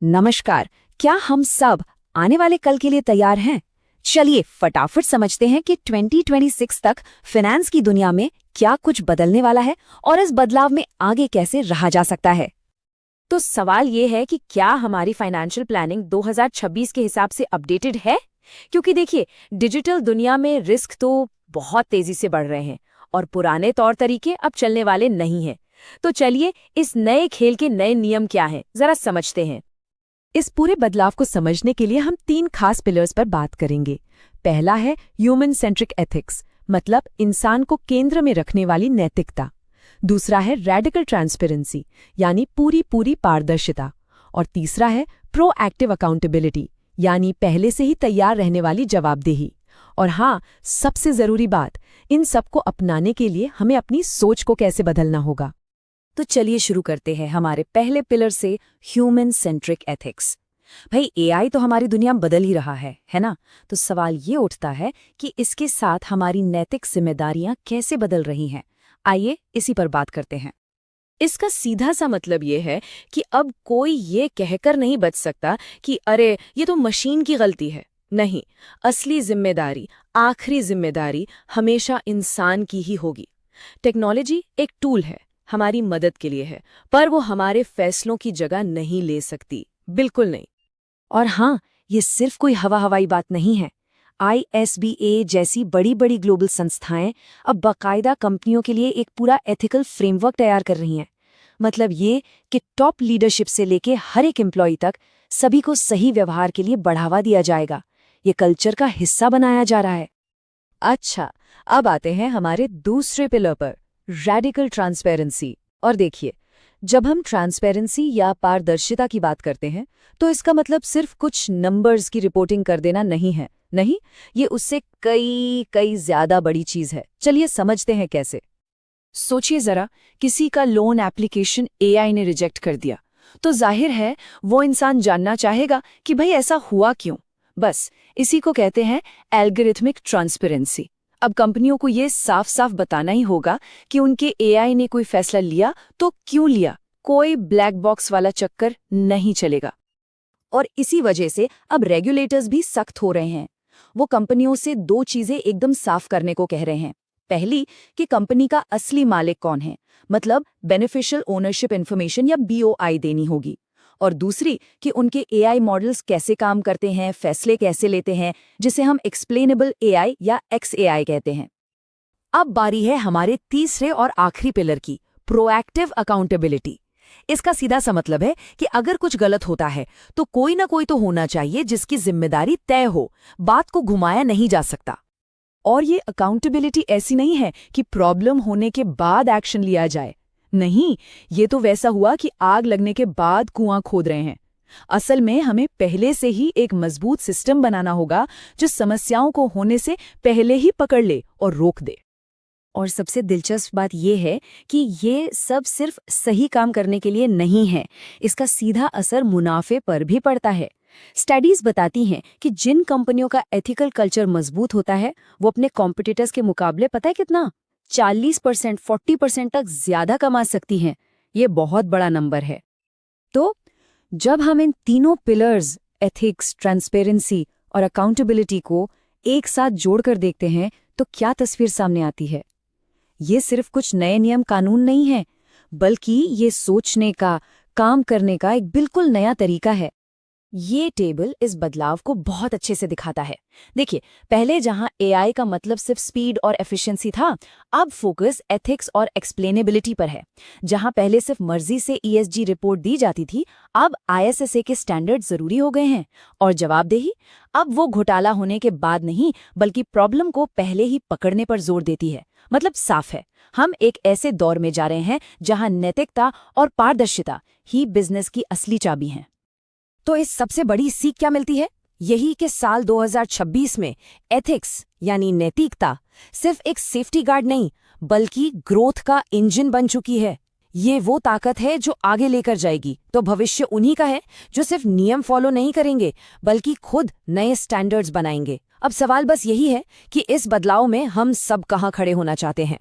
नमस्कार। क्या हम सब आने वाले कल के लिए तैयार हैं? चलिए फटाफट समझते हैं कि 2026 तक फाइनेंस की दुनिया में क्या कुछ बदलने वाला है और इस बदलाव में आगे कैसे रहा जा सकता है। तो सवाल ये है कि क्या हमारी फाइनेंशियल प्लानिंग 2026 के हिसाब से अपडेटेड है? क्योंकि देखिए, डिजिटल दुनिया में रिस्क तो बहुत तेजी से बढ़ रहे हैं और पुराने तौर तरीके अब चलने वाले नहीं हैं। तो चलिए इस नए खेल के नए नियम क्या हैं, जरा समझते हैं। इस पूरे बदलाव को समझने के लिए हम 3 खास पिलर्स पर बात करेंगे। पहला है ह्यूमन सेंट्रिक एथिक्स, मतलब इंसान को केंद्र में रखने वाली नैतिकता। दूसरा है रेडिकल ट्रांसपेरेंसी, यानी पूरी पारदर्शिता। और तीसरा है प्रोएक्टिव अकाउंटेबिलिटी, यानी पहले से ही तैयार रहने वाली जवाबदेही। और हाँ, सबसे जरूरी बात, इन सबको अपनाने के लिए हमें अपनी सोच को कैसे बदलना होगा। तो चलिए शुरू करते हैं हमारे पहले पिलर से, ह्यूमन सेंट्रिक एथिक्स। भाई एआई तो हमारी दुनिया बदल ही रहा है ना? तो सवाल ये उठता है कि इसके साथ हमारी नैतिक जिम्मेदारियां कैसे बदल रही हैं। आइए इसी पर बात करते हैं। इसका सीधा सा मतलब ये है कि अब कोई ये कहकर नहीं बच सकता कि अरे ये तो मशीन की गलती है। नहीं, असली जिम्मेदारी, आखिरी जिम्मेदारी हमेशा इंसान की ही होगी। टेक्नोलॉजी एक टूल है, हमारी मदद के लिए है, पर वो हमारे फैसलों की जगह नहीं ले सकती, बिल्कुल नहीं। और हाँ, ये सिर्फ कोई हवाई बात नहीं है। ISBA जैसी बड़ी ग्लोबल संस्थाएं अब बाकायदा कंपनियों के लिए एक पूरा एथिकल फ्रेमवर्क तैयार कर रही हैं। मतलब ये कि टॉप लीडरशिप से लेके हर एक एम्प्लॉय तक सभी को सही व्यवहार के लिए बढ़ावा दिया जाएगा। ये कल्चर का हिस्सा बनाया जा रहा है। अच्छा, अब आते हैं हमारे दूसरे पिलर पर, रेडिकल ट्रांसपेरेंसी। और देखिए, जब हम ट्रांसपेरेंसी या पारदर्शिता की बात करते हैं तो इसका मतलब सिर्फ कुछ नंबर्स की रिपोर्टिंग कर देना नहीं है। नहीं, ये उससे कई ज्यादा बड़ी चीज है। चलिए समझते हैं कैसे। सोचिए जरा, किसी का लोन एप्लीकेशन AI ने रिजेक्ट कर दिया, तो जाहिर है वो इंसान जानना चाहेगा कि भाई ऐसा हुआ क्यों। बस इसी को कहते हैं एल्गोरिथमिक ट्रांसपेरेंसी। अब कंपनियों को ये साफ बताना ही होगा कि उनके AI ने कोई फैसला लिया तो क्यों लिया। कोई ब्लैक बॉक्स वाला चक्कर नहीं चलेगा। और इसी वजह से अब रेगुलेटर्स भी सख्त हो रहे हैं। वो कंपनियों से 2 चीजें एकदम साफ करने को कह रहे हैं। पहली, कि कंपनी का असली मालिक कौन है, मतलब बेनिफिशियल ओनरशिप इन्फॉर्मेशन या BOI देनी होगी। और दूसरी, कि उनके AI मॉडल्स कैसे काम करते हैं, फैसले कैसे लेते हैं, जिसे हम एक्सप्लेनेबल AI या XAI कहते हैं। अब बारी है हमारे तीसरे और आखिरी पिलर की, प्रोएक्टिव अकाउंटेबिलिटी। इसका सीधा सा मतलब है कि अगर कुछ गलत होता है तो कोई ना कोई तो होना चाहिए जिसकी जिम्मेदारी तय हो, बात को घुमाया नहीं जा सकता। और ये अकाउंटेबिलिटी ऐसी नहीं है कि प्रॉब्लम होने के बाद एक्शन लिया जाए। नहीं, ये तो वैसा हुआ कि आग लगने के बाद कुआं खोद रहे हैं। असल में हमें पहले से ही एक मजबूत सिस्टम बनाना होगा जो समस्याओं को होने से पहले ही पकड़ ले और रोक दे। और सबसे दिलचस्प बात यह है कि ये सब सिर्फ सही काम करने के लिए नहीं है, इसका सीधा असर मुनाफे पर भी पड़ता है। स्टडीज बताती हैं कि जिन कंपनियों का एथिकल कल्चर मजबूत होता है वो अपने कॉम्पिटिटर्स के मुकाबले पता है कितना, 40%, 40% तक ज्यादा कमा सकती हैं। ये बहुत बड़ा नंबर है। तो जब हम इन तीनों पिलर्स, एथिक्स, ट्रांसपेरेंसी और अकाउंटेबिलिटी को एक साथ जोड़कर देखते हैं तो क्या तस्वीर सामने आती है? ये सिर्फ कुछ नए नियम कानून नहीं है, बल्कि ये सोचने का, काम करने का एक बिल्कुल नया तरीका है। ये टेबल इस बदलाव को बहुत अच्छे से दिखाता है। देखिए, पहले जहां AI का मतलब सिर्फ स्पीड और एफिशिएंसी था, अब फोकस एथिक्स और एक्सप्लेनेबिलिटी पर है। जहां पहले सिर्फ मर्जी से ESG रिपोर्ट दी जाती थी, अब ISSA के स्टैंडर्ड जरूरी हो गए हैं। और जवाबदेही, अब वो घोटाला होने के बाद नहीं, बल्कि प्रॉब्लम को पहले ही पकड़ने पर जोर देती है। मतलब साफ है, हम एक ऐसे दौर में जा रहे हैं जहां नैतिकता और पारदर्शिता ही बिजनेस की असली चाबी हैं। तो इस सबसे बड़ी सीख क्या मिलती है? यही कि साल 2026 में एथिक्स यानी नैतिकता सिर्फ एक सेफ्टी गार्ड नहीं, बल्कि ग्रोथ का इंजन बन चुकी है। ये वो ताकत है जो आगे लेकर जाएगी। तो भविष्य उन्हीं का है जो सिर्फ नियम फॉलो नहीं करेंगे, बल्कि खुद नए स्टैंडर्ड्स बनाएंगे। अब सवाल बस यही है कि इस बदलाव में हम सब कहाँ खड़े होना चाहते हैं।